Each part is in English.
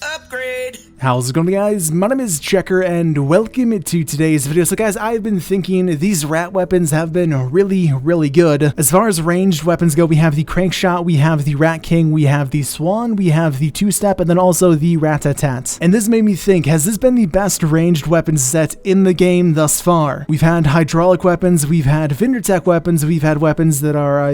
Upgrade! How's it going, guys? My name is Checker and welcome to today's video. So guys, I've been thinking these rat weapons have been really good. As far as ranged weapons go, we have the Crankshot, we have the Rat King, we have the Swan, we have the Two-Step, and then also the Rat-a-tat. And this made me think, has this been the best ranged weapon set in the game thus far? We've had hydraulic weapons, we've had Vindertech weapons, we've had weapons that are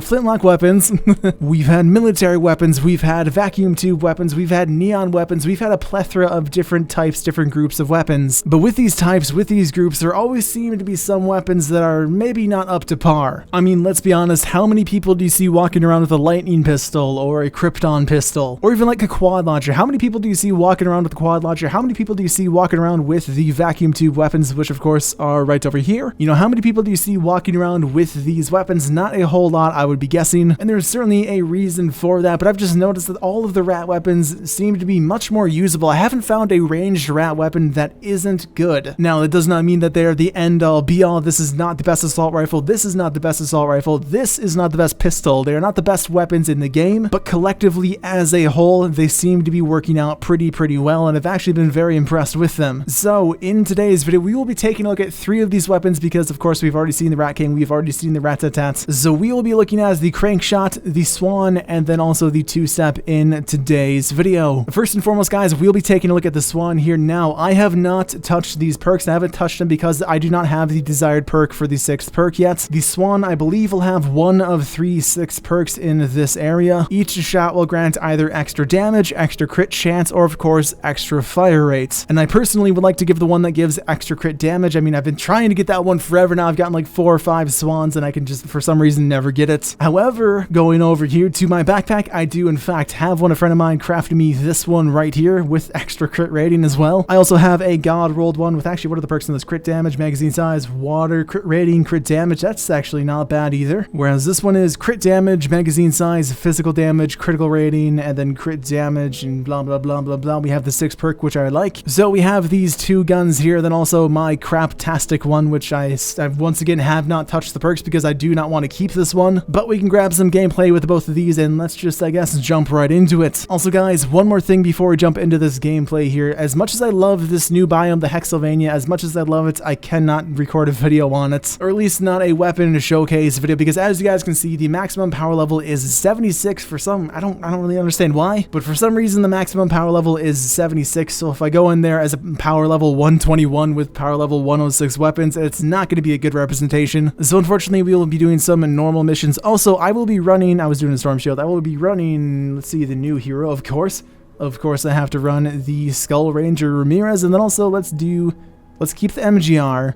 flintlock weapons, we've had military weapons, we've had vacuum tube weapons, we've had neon weapons, we've had a plethora of different types, different groups of weapons. But with these types, with these groups, there always seem to be some weapons that are maybe not up to par. I mean, let's be honest, how many people do you see walking around with a lightning pistol or a krypton pistol? Or even like a quad launcher? How many people do you see walking around with a quad launcher? How many people do you see walking around with the vacuum tube weapons, which of course are right over here? You know, how many people do you see walking around with these weapons? Not a whole lot, I would be guessing. And there's certainly a reason for that, but I've just noticed that all of the rat weapons seem to be much more usable. I haven't found a ranged rat weapon that isn't good. Now, that does not mean that they're the end-all, be-all. This is not the best assault rifle. This is not the best assault rifle. This is not the best pistol. They are not the best weapons in the game, but collectively as a whole, they seem to be working out pretty well, and I've actually been very impressed with them. So, in today's video, we will be taking a look at 3 of these weapons because, of course, we've already seen the Rat King, we've already seen the Rat-a-tat. So, we will be looking at the Crankshot, the Swan, and then also the Two-Step in today's video. First and foremost, guys, we'll be taking a look at the Swan here now. I have not touched these perks. I haven't touched them because I do not have the desired perk for the 6th perk yet. The Swan, I believe, will have 1 of 3 6 perks in this area. Each shot will grant either extra damage, extra crit chance, or of course, extra fire rates. And I personally would like to give the one that gives extra crit damage. I mean, I've been trying to get that one forever now. I've gotten like 4 or 5 Swans and I can just, for some reason, never get it. However, going over here to my backpack, I do in fact have one. A friend of mine crafted me this one right here with extra crit rating as well. I also have a god rolled one with actually, what are the perks in this? Crit damage, magazine size, water, crit rating, crit damage. That's actually not bad either. Whereas this one is crit damage, magazine size, physical damage, critical rating, and then crit damage and blah blah blah. We have the 6th perk, which I like. So we have these 2 guns here, then also my craptastic one, which I once again have not touched the perks because I do not want to keep this one. But we can grab some gameplay with both of these and let's just, I guess, jump right into it. Also guys, one more thing before we jump into this gameplay here. As much as I love this new biome, the Hexylvania, as much as I love it, I cannot record a video on it. Or at least not a weapon showcase video, because as you guys can see, the maximum power level is 76 for some, I don't really understand why, but for some reason the maximum power level is 76, so if I go in there as a power level 121 with power level 106 weapons, it's not going to be a good representation. So unfortunately, we will be doing some normal missions. Also, I will be running, I was doing a Storm Shield, I will be running, let's see, the new hero, of course. Of course, I have to run the Skull Ranger Ramirez, and then also let's keep the MGR,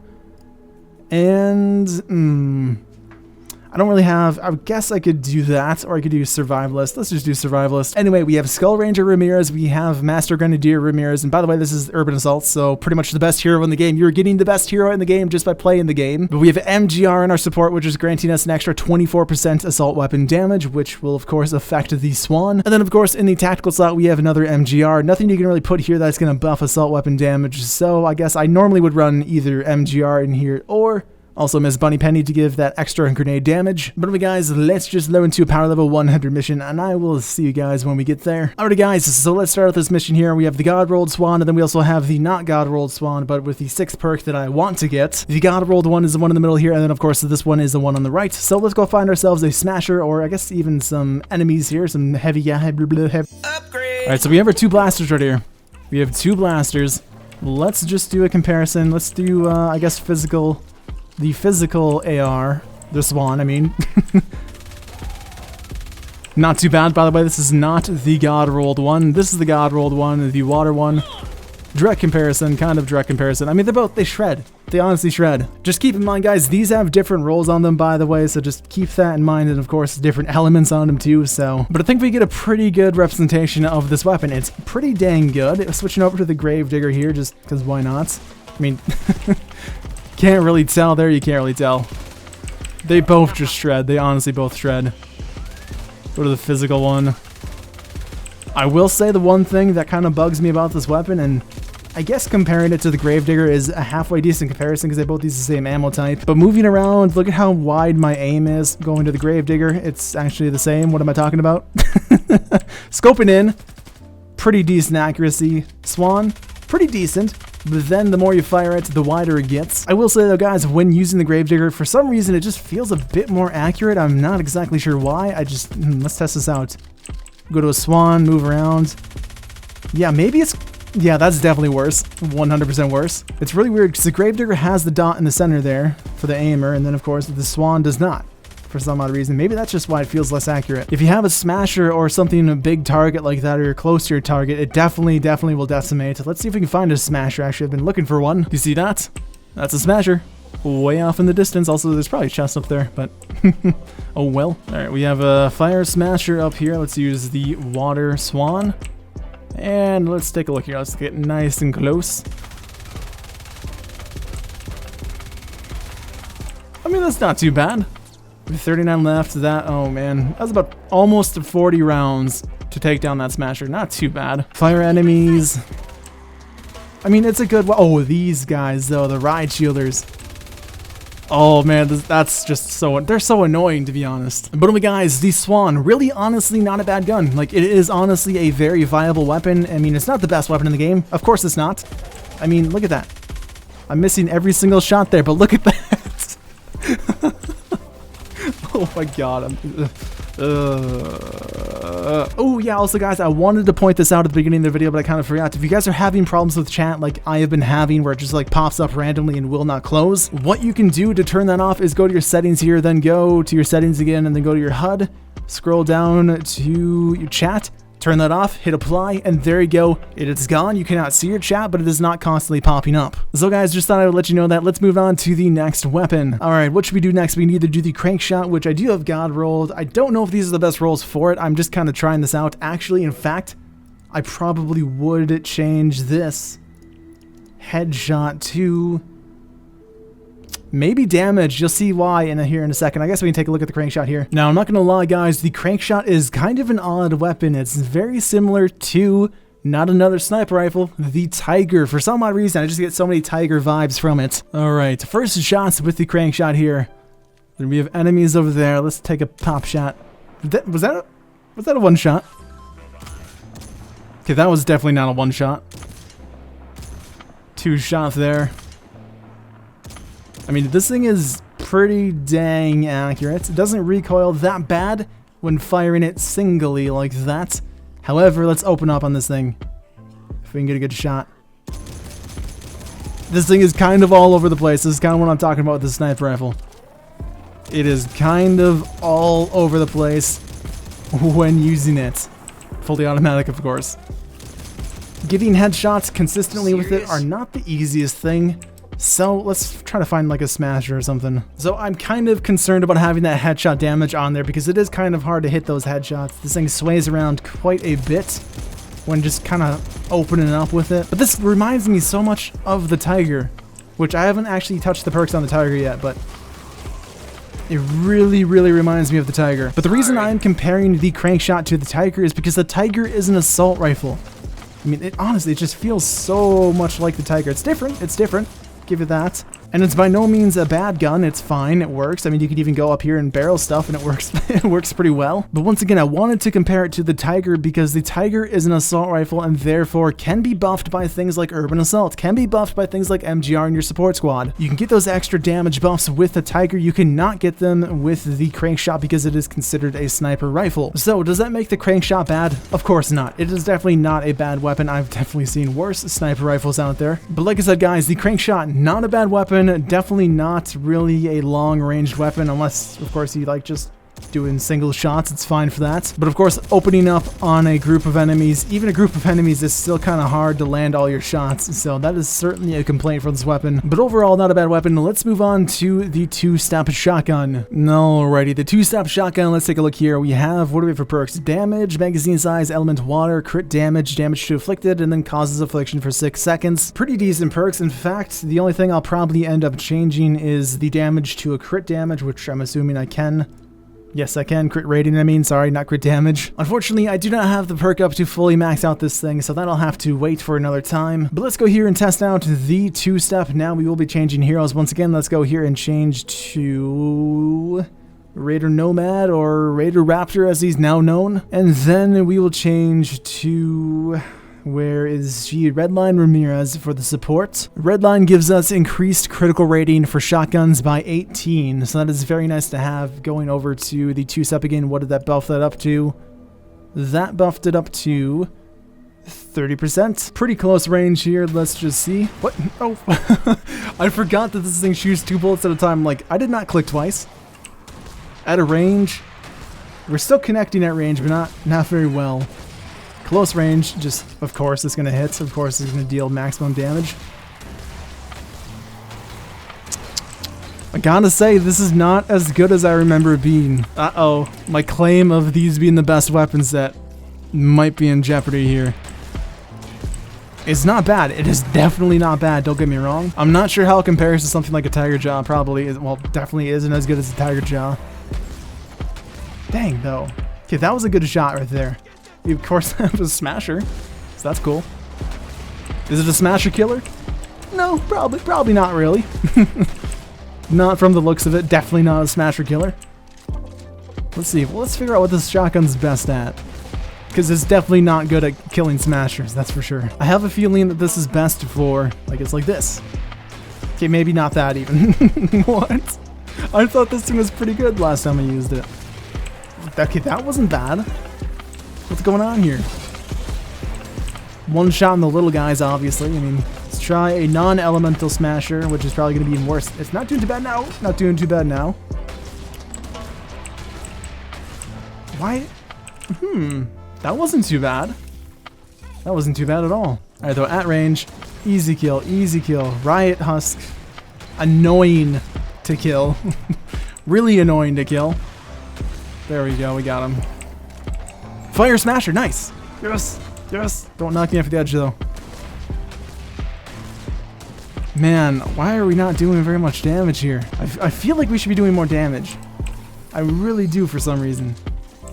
and I don't really have, I guess I could do that, or I could do Survivalist. Let's just do Survivalist. Anyway, we have Skull Ranger Ramirez, we have Master Grenadier Ramirez, and by the way, this is Urban Assault, so pretty much the best hero in the game. You're getting the best hero in the game just by playing the game. But we have MGR in our support, which is granting us an extra 24% assault weapon damage, which will of course affect the Swan. And then of course in the tactical slot, we have another MGR. Nothing you can really put here that's going to buff assault weapon damage, so I guess I normally would run either MGR in here or also Miss Bunny Penny to give that extra grenade damage. But anyway guys, let's just load into a power level 100 mission and I will see you guys when we get there. Alrighty guys, so let's start with this mission here. We have the God Rolled Swan and then we also have the not God Rolled Swan, but with the 6th perk that I want to get. The God Rolled one is the one in the middle here, and then of course this one is the one on the right. So let's go find ourselves a smasher, or I guess even some enemies here, some heavy. Upgrade! Alright, so we have our 2 blasters right here. We have 2 blasters. Let's just do a comparison. Let's do, I guess, the physical AR, the Swan, I mean. Not too bad, by the way. This is not the God Rolled one. This is the God Rolled one, the water one. Direct comparison, kind of direct comparison. I mean, they shred. They honestly shred. Just keep in mind, guys, these have different rolls on them, by the way, so just keep that in mind, and of course, different elements on them too, so. But I think we get a pretty good representation of this weapon. It's pretty dang good. Switching over to the Gravedigger here, just because why not? I mean, can't really tell there, you can't really tell. They both just shred. They honestly both shred. Go to the physical one. I will say the one thing that kind of bugs me about this weapon, and I guess comparing it to the Gravedigger is a halfway decent comparison because they both use the same ammo type. But moving around, look at how wide my aim is going to the Gravedigger. It's actually the same. What am I talking about? Scoping in. pretty decent accuracy. Swan, pretty decent. But then the more you fire it, the wider it gets. I will say though, guys, when using the Gravedigger, for some reason it just feels a bit more accurate. I'm not exactly sure why. Let's test this out. Go to a Swan, move around. Yeah, maybe it's... Yeah, that's definitely worse. 100% worse. It's really weird because the Gravedigger has the dot in the center there for the aimer, and then of course the Swan does not. For some odd reason. Maybe that's just why it feels less accurate. If you have a smasher or something, a big target like that, or you're close to your target, it definitely will decimate. Let's see if we can find a smasher. Actually, I've been looking for one. You see that? That's a smasher. Way off in the distance. Also, there's probably a chest up there, but oh well. Alright, we have a fire smasher up here. Let's use the water Swan. And let's take a look here. Let's get nice and close. I mean, that's not too bad. 39 left. That, oh man, that was about almost 40 rounds to take down that smasher. Not too bad. Fire enemies. I mean, it's a good one. Oh, these guys though, the ride shielders. Oh man, that's just so, they're so annoying to be honest. But anyway guys, the Swan, really honestly not a bad gun. Like, it is honestly a very viable weapon. I mean, it's not the best weapon in the game. Of course it's not. I mean, look at that. I'm missing every single shot there, but look at that. Oh my god. Oh yeah, also guys, I wanted to point this out at the beginning of the video, but I kind of forgot. If you guys are having problems with chat like I have been having, where it just like pops up randomly and will not close, what you can do to turn that off is go to your settings here, then go to your settings again, and then go to your HUD, scroll down to your chat, turn that off, hit apply, and there you go. It is gone. You cannot see your chat, but it is not constantly popping up. So guys, just thought I would let you know that. Let's move on to the next weapon. Alright, what should we do next? We can either do the crank shot, which I do have god rolled. I don't know if these are the best rolls for it. I'm just kind of trying this out. Actually, in fact, I probably would change this headshot to maybe damage. You'll see why here in a second. I guess we can take a look at the crank shot here. Now, I'm not going to lie, guys. The crank shot is kind of an odd weapon. It's very similar to, not another sniper rifle, the Tiger. For some odd reason, I just get so many Tiger vibes from it. Alright, first shots with the crank shot here. Then we have enemies over there. Let's take a pop shot. Was that a one shot? Okay, that was definitely not a one shot. Two shots there. I mean, this thing is pretty dang accurate. It doesn't recoil that bad when firing it singly like that. However, let's open up on this thing. If we can get a good shot. This thing is kind of all over the place. This is kind of what I'm talking about with the sniper rifle. It is kind of all over the place when using it. Fully automatic, of course. Getting headshots consistently with it are not the easiest thing. So let's try to find like a smasher or something. So I'm kind of concerned about having that headshot damage on there because it is kind of hard to hit those headshots. This thing sways around quite a bit when just kind of opening up with it. But this reminds me so much of the Tiger, which I haven't actually touched the perks on the Tiger yet, but it really reminds me of the Tiger. But the reason I'm comparing the crank shot to the Tiger is because the Tiger is an assault rifle. I mean, honestly, it just feels so much like the Tiger. It's different. It's different. Give it that. And it's by no means a bad gun. It's fine. It works. I mean, you could even go up here and barrel stuff and it works. It works pretty well. But once again, I wanted to compare it to the Tiger because the Tiger is an assault rifle and therefore can be buffed by things like Urban Assault, can be buffed by things like MGR in your support squad. You can get those extra damage buffs with the Tiger. You cannot get them with the crank shot because it is considered a sniper rifle. So does that make the crank shot bad? Of course not. It is definitely not a bad weapon. I've definitely seen worse sniper rifles out there. But like I said, guys, the crank shot, not a bad weapon. Definitely not really a long-ranged weapon unless, of course, you like just doing single shots. It's fine for that. But of course, opening up on a group of enemies, even a group of enemies, is still kind of hard to land all your shots. So that is certainly a complaint for this weapon. But overall, not a bad weapon. Let's move on to the two-step shotgun. Alrighty, the two-step shotgun. Let's take a look here. We have, what do we have for perks? Damage, magazine size, element water, crit damage, damage to afflicted, and then causes affliction for 6 seconds. Pretty decent perks. In fact, the only thing I'll probably end up changing is the damage to a crit damage, which I'm assuming I can. Yes, I can. Crit rating, I mean. Sorry, not crit damage. Unfortunately, I do not have the perk up to fully max out this thing, so that'll have to wait for another time. But let's go here and test out the two-step. Now we will be changing heroes. Once again, let's go here and change to Raider Nomad, or Raider Raptor as he's now known. And then we will change to... where is she? Redline Ramirez for the support. Redline gives us increased critical rating for shotguns by 18, so that is very nice to have. Going over to the 2-step again, what did that buff that up to? That buffed it up to 30%. Pretty close range here, let's just see. What? Oh, I forgot that this thing shoots 2 bullets at a time. Like, I did not click twice. At a range, we're still connecting at range, but not very well. Close range, just, of course, it's going to hit. Of course, it's going to deal maximum damage. I gotta say, this is not as good as I remember it being. Uh-oh. My claim of these being the best weapon set might be in jeopardy here. It's not bad. It is definitely not bad, don't get me wrong. I'm not sure how it compares to something like a Tiger Jaw. Probably, well, definitely isn't as good as a Tiger Jaw. Dang, though. Okay, that was a good shot right there. Of course, that was a smasher, so that's cool. Is it a smasher killer? No, probably not really. Not from the looks of it, definitely not a smasher killer. Let's see, well, let's figure out what this shotgun's best at. Because it's definitely not good at killing smashers, that's for sure. I have a feeling that this is best for, like, it's like this. Okay, maybe not that even. What? I thought this thing was pretty good last time I used it. Okay, that wasn't bad. What's going on here? One shot on the little guys, obviously. I mean, let's try a non-elemental smasher, which is probably going to be even worse. It's not doing too bad now. Not doing too bad now. Why? That wasn't too bad. That wasn't too bad at all. Alright, though, at range, easy kill, easy kill. Riot Husk, annoying to kill. Really annoying to kill. There we go, we got him. Fire Smasher, nice! Yes, yes! Don't knock me off the edge, though. Man, why are we not doing very much damage here? I feel like we should be doing more damage. I really do for some reason.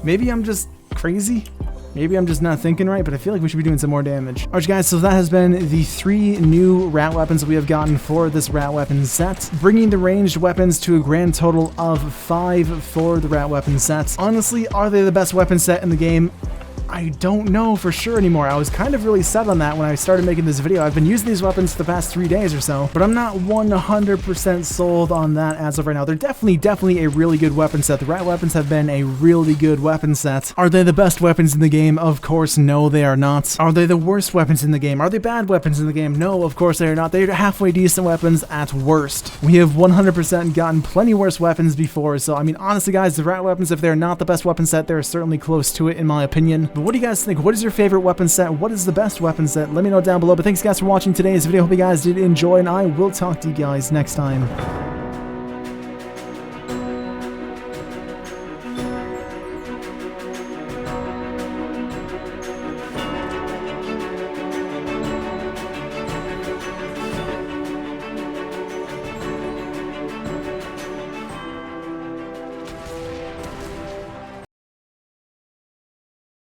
Maybe I'm just crazy? Maybe I'm just not thinking right, but I feel like we should be doing some more damage. Alright guys, so that has been the 3 new rat weapons that we have gotten for this rat weapon set, bringing the ranged weapons to a grand total of 5 for the rat weapon set. Honestly, are they the best weapon set in the game? I don't know for sure anymore. I was kind of really set on that when I started making this video. I've been using these weapons for the past 3 days or so, but I'm not 100% sold on that as of right now. They're definitely a really good weapon set. The rat weapons have been a really good weapon set. Are they the best weapons in the game? Of course, no, they are not. Are they the worst weapons in the game? Are they bad weapons in the game? No, of course they are not. They're halfway decent weapons at worst. We have 100% gotten plenty worse weapons before, so I mean, honestly guys, the rat weapons, if they're not the best weapon set, they're certainly close to it in my opinion. But what do you guys think? What is your favorite weapon set? What is the best weapon set? Let me know down below. But thanks guys for watching today's video. Hope you guys did enjoy, and I will talk to you guys next time.